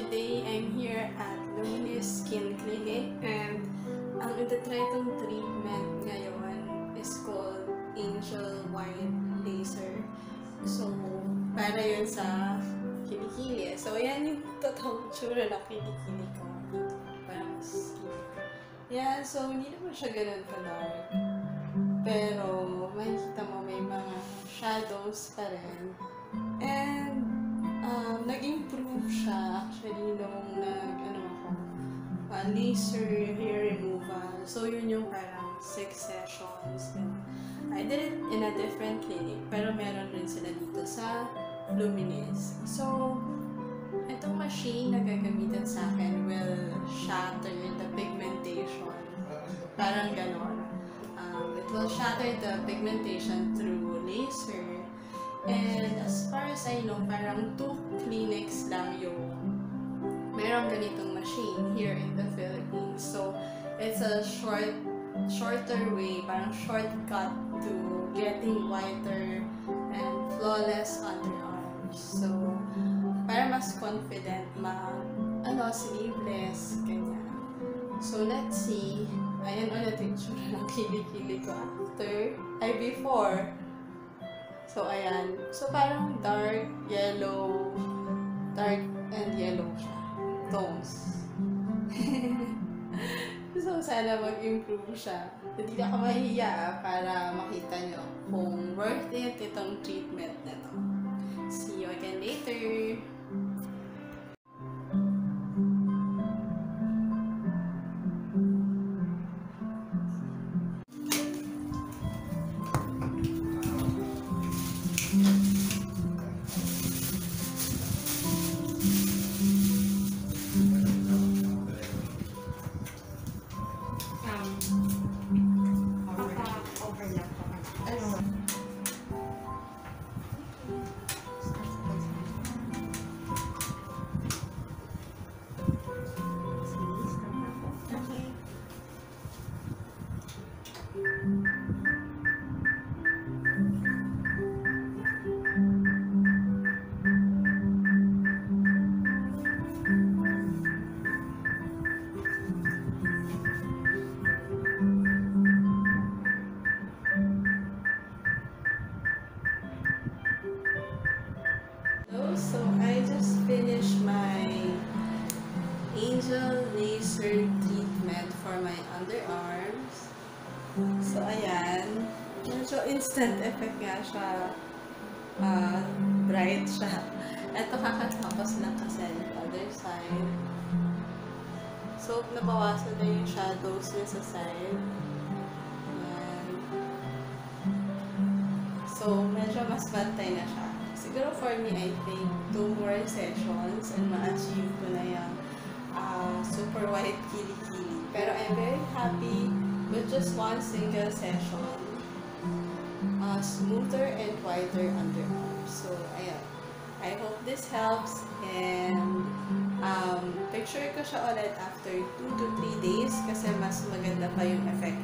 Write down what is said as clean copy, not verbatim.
today I'm here at Luminous Skin Clinic and ang itatry kong treatment ngayon is called Angel White Laser. So, para yun sa kilikili. So, ayan yung totoong tsura ng kilikili ko. Para mas yeah, so hindi naman siya ganun ka-dark. Pero, makikita mo may mga shadows pa rin. And, nag-improve siya actually nung laser hair removal. So, yun yung parang 6 sessions. I did it in a different clinic, pero meron rin sila dito sa Luminous. So, itong machine na gagamitan sa akin will shatter the pigmentation. Parang ganon. It will shatter the pigmentation through laser. And as far as I know, parang 2 clinics lang yung merong ganitong machine here in the Philippines. So, it's a shorter way, parang shortcut to getting whiter and flawless underarms. So, para mas confident sleeveless, ganyan. So, let's see. Ayan ulit yung tsura ng kilikili ko before. So, ayan. So, parang dark and yellow siya. Tones. So, sana mag-improve siya. Hindi na ako mahihiya para makita nyo kung worth it itong treatment na to. See you again later! So I just finished my Angel Laser treatment for my underarms. So ayan, medyo instant effect nga siya, bright siya. Ito kakatapos lang kasi the other side. So nabawasan na yung shadows niya sa side. Ayan. So medyo mas bantay na siya. Siguro for me, I think 2 more sessions and ma-achieve ko na yung super white kilikili. Pero I'm very happy with just 1 single session. Smoother and whiter underarms. So, ayan. I hope this helps and picture ko siya ulit after 2 to 3 days kasi mas maganda pa yung effect